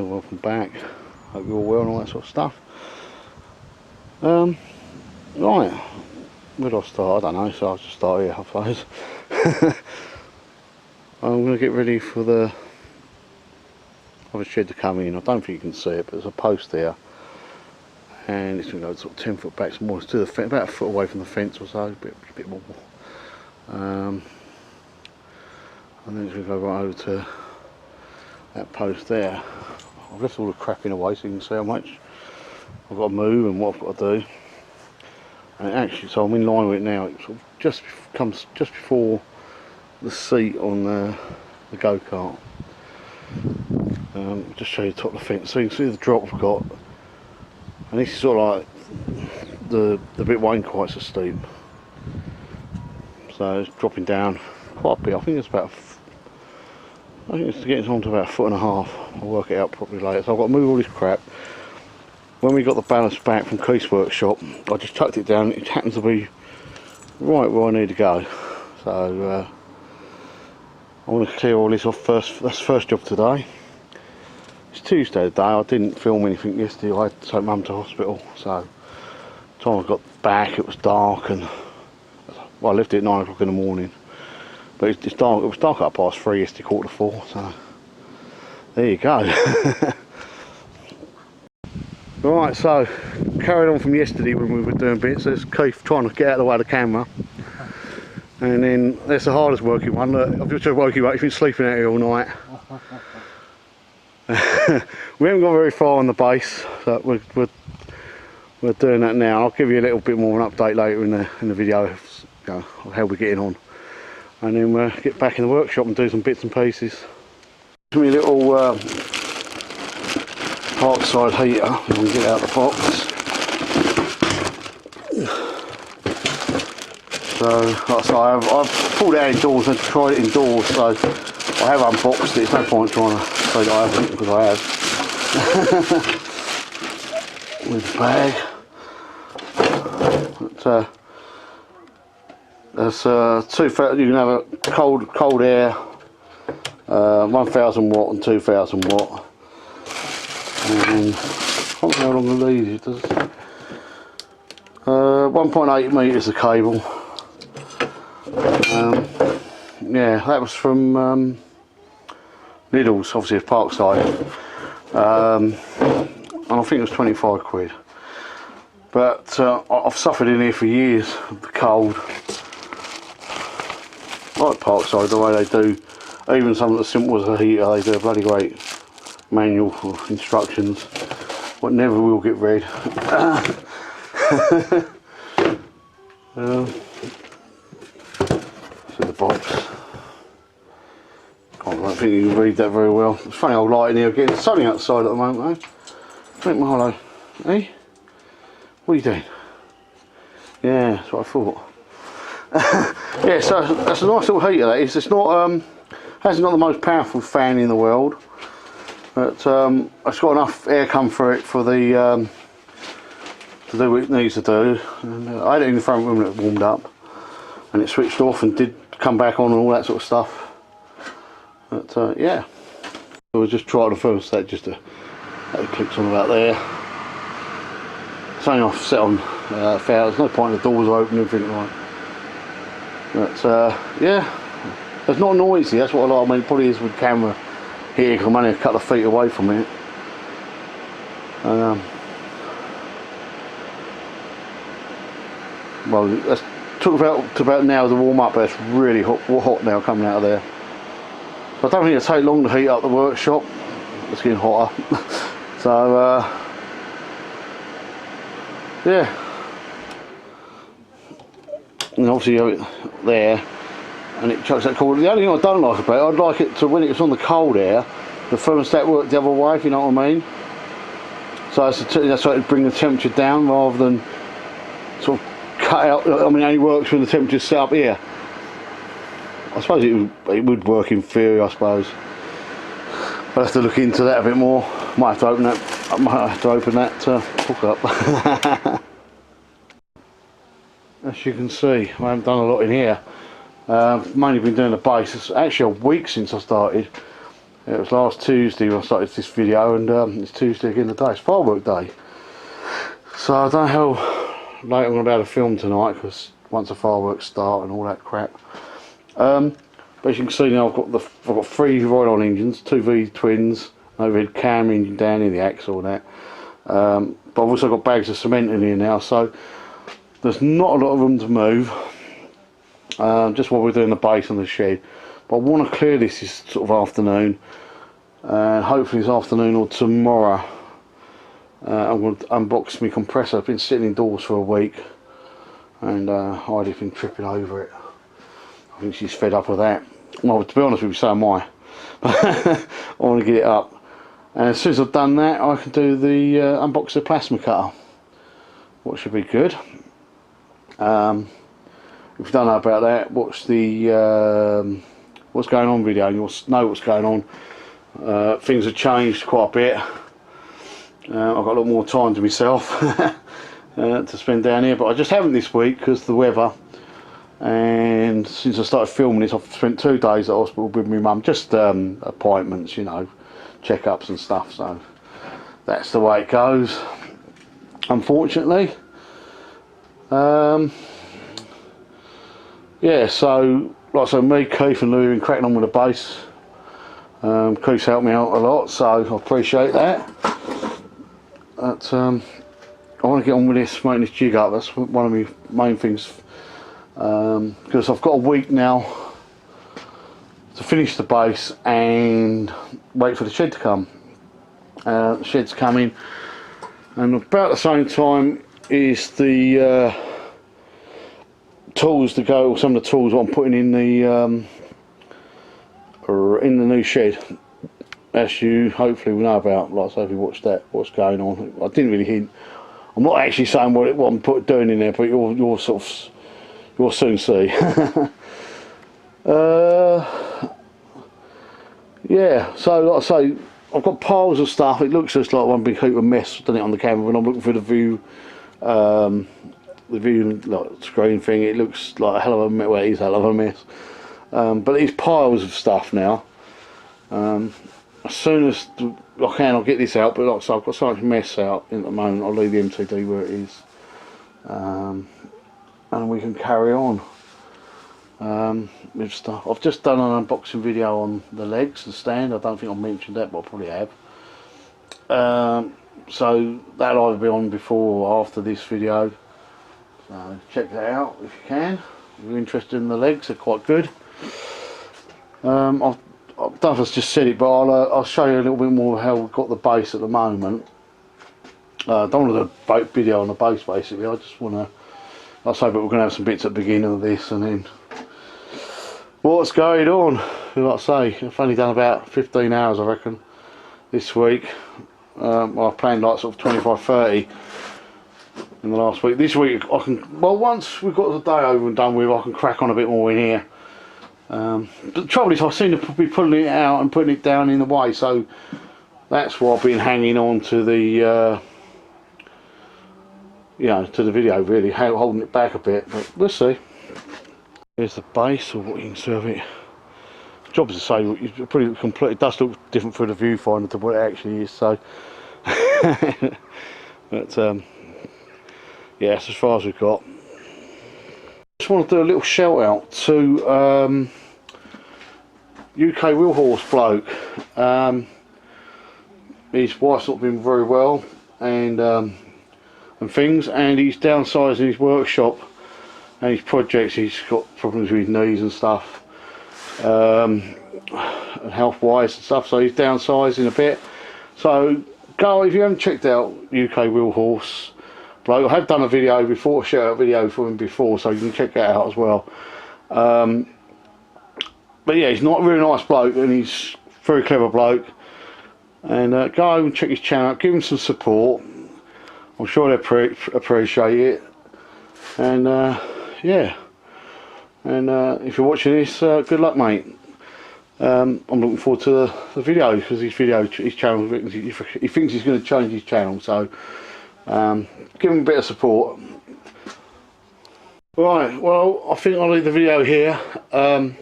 welcome back. Hope you're all well and all that sort of stuff. Right, where do I start? I don't know, so I'll just start here, I suppose. I'm going to get ready for the other shed to come in. I don't think you can see it, but there's a post there, and it's going to go sort of 10 foot back, some more to the fence, about a foot away from the fence or so, a bit more. And then it's going to go right over to that post there. I've left all the crap in away so you can see how much I've got to move and what I've got to do. And actually, so I'm in line with it now. It sort of comes just before the seat on the go-kart. Just show you the top of the fence so you can see the drop I've got. And this is sort of like the bit wasn't quite so steep. So it's dropping down quite a bit. I think it's getting on to about 1.5 foot. I'll work it out properly later. So I've got to move all this crap. When we got the ballast back from Keith's workshop, I just tucked it down. It happens to be right where I need to go. So I want to clear all this off first. That's the first job today. It's Tuesday today. I didn't film anything yesterday. I had to take Mum to hospital. So by the time I got back, it was dark, and well, I left it at 9 o'clock in the morning. But it's dark. It was dark at 3:30 yesterday, 3:45. So there you go. Right, so carried on from yesterday when we were doing bits. There's Keith trying to get out of the way of the camera, and then there's the hardest working one. Look, I've just woke you up. You've been sleeping out here all night. We haven't gone very far on the base, so we're doing that now. I'll give you a little bit more of an update later in the video, of how we're getting on, and then we'll get back in the workshop and do some bits and pieces. Give me a little Parkside heater, and we get out the box. So, like I say, I've pulled it out indoors and tried it indoors, so I have unboxed it. There's no point trying to say that I haven't, because I have. With the bag. But, there's 2,000. You can have a cold air, 1,000 watt and 2,000 watt. And I don't know how long the lead it does. 1.8 metres of cable. Yeah, that was from Lidl's, obviously it's Parkside. And I think it was 25 quid. But I've suffered in here for years of the cold. I like Parkside, the way they do, even something as simple as a heater, they do a bloody great manual for instructions. What never will get read. So the box. I don't think you can read that very well. It's funny old light in here again. It's sunny outside at the moment though. Drink Marlow. Eh? What are you doing? Yeah, that's what I thought. Yeah, so that's a nice little heater that is. It's not hasn't got the most powerful fan in the world, but it's got enough air come through it for the to do what it needs to do. And, I had it in the front room and it warmed up, and it switched off and did come back on and all that sort of stuff. But yeah, I was just trying the thermostat just to that it clicks on about there. It's only off set on 1,000. There's no point, the doors are open and everything like. But yeah, it's not noisy. That's what I like. I mean, it probably is with the camera here because I'm only a couple of feet away from it. Well, that's took about an hour to warm up, but it's really hot now coming out of there. So I don't think it'll take long to heat up the workshop. It's getting hotter. So yeah, and obviously you have it there, and it chucks that cold. The only thing I don't like about it, I'd like it to, when it's on the cold air, the thermostat work the other way, if you know what I mean. So that's why it bring the temperature down rather than sort of cut out. I mean, it only works when the temperature's set up here. I suppose it would work in theory, I suppose. I'll have to look into that a bit more. Might have to open that. I might have to open that hook up. As you can see, I haven't done a lot in here. Mainly been doing the base. It's actually a week since I started. It was last Tuesday when I started this video, and it's Tuesday again today. It's firework day. So I don't know how late I'm going to be able to film tonight, because once the fireworks start and all that crap. But as you can see now, I've got 3 ride-on engines, 2 V twins, overhead cam engine down in the axle and that. But I've also got bags of cement in here now, so there's not a lot of room to move. Just while we're doing the base on the shed. But I want to clear this sort of afternoon, and hopefully this afternoon or tomorrow I'm going to unbox my compressor. I've been sitting indoors for a week, and Heidi's been tripping over it. I think she's fed up with that. Well, to be honest with you, so am I. I want to get it up, and as soon as I've done that, I can do the unbox the plasma cutter, what should be good. If you don't know about that, watch the what's going on video, and you'll know what's going on. Things have changed quite a bit. I've got a lot more time to myself to spend down here, but I just haven't this week because of the weather. And since I started filming this, I've spent 2 days at hospital with my mum, just appointments, you know, checkups and stuff. So that's the way it goes, unfortunately. Yeah, so like I said, me, Keith and Lou have been cracking on with the bass. Keith's helped me out a lot, so I appreciate that. But I want to get on with this, making this jig up. That's one of my main things, because I've got a week now to finish the bass and wait for the shed to come. The shed's coming, and about the same time is the tools to go, some of the tools what I'm putting in the new shed, as you hopefully will know about. Like I say, if you watched that, what's going on. I didn't really hint. I'm not actually saying what I'm doing in there, but you'll soon see. Yeah, so like I say, I've got piles of stuff. It looks just like one big heap of mess. I've done it on the camera when I'm looking for the view. The view like screen thing, it looks like a hell of a mess. Well, it is a hell of a mess. But these piles of stuff now, as soon as I can, I'll get this out. But like I say, I've got so much mess out at the moment. I'll leave the MTD where it is, and we can carry on with stuff. I've just done an unboxing video on the legs and stand. I don't think I mentioned that, but I probably have. So that'll either be on before or after this video. So check that out if you can. If you're interested in the legs, they're quite good. I don't know if I've just said it, but I'll show you a little bit more how we've got the base at the moment. I don't want to do a video on the base basically. I just want to, like I say, but we're going to have some bits at the beginning of this, and then what's going on. Like I say, I've only done about 15 hours I reckon this week. I've planned like sort of 25-30 in the last week. This week I can, well, once we've got the day over and done with, I can crack on a bit more in here. But the trouble is I seem to be pulling it out and putting it down in the way, so that's why I've been hanging on to the you know, to the video really, holding it back a bit, but we'll see. Here's the base, or what you can serve it. Job to say, it's pretty complete. It does look different through the viewfinder to what it actually is, so but yeah, that's as far as we've got. Just want to do a little shout out to UK Wheel Horse bloke. His wife's not been very well, and things, and he's downsizing his workshop and his projects. He's got problems with his knees and stuff, and health wise and stuff, so he's downsizing a bit. So go, if you haven't checked out UK Wheel Horse bloke, I have done a video before, a shout out video for him before, so you can check that out as well. But yeah, he's not a really nice bloke, and he's a very clever bloke, and go and check his channel out, give him some support. I'm sure they'll appreciate it, and yeah, and if you're watching this, good luck mate. I'm looking forward to the video, because his channel, he thinks he's going to change his channel, so give him a bit of support. Right, well, I think I'll leave the video here. Like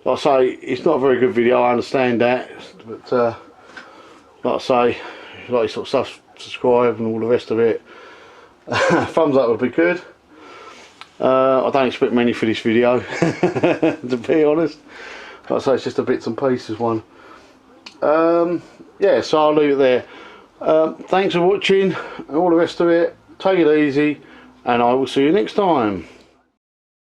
like I say, it's not a very good video, I understand that, but like I say, if you like sort of stuff, subscribe and all the rest of it. Thumbs up would be good. I don't expect many for this video, to be honest. Like I say, it's just a bits and pieces one. Yeah, so I'll leave it there. Thanks for watching and all the rest of it. Take it easy, and I will see you next time.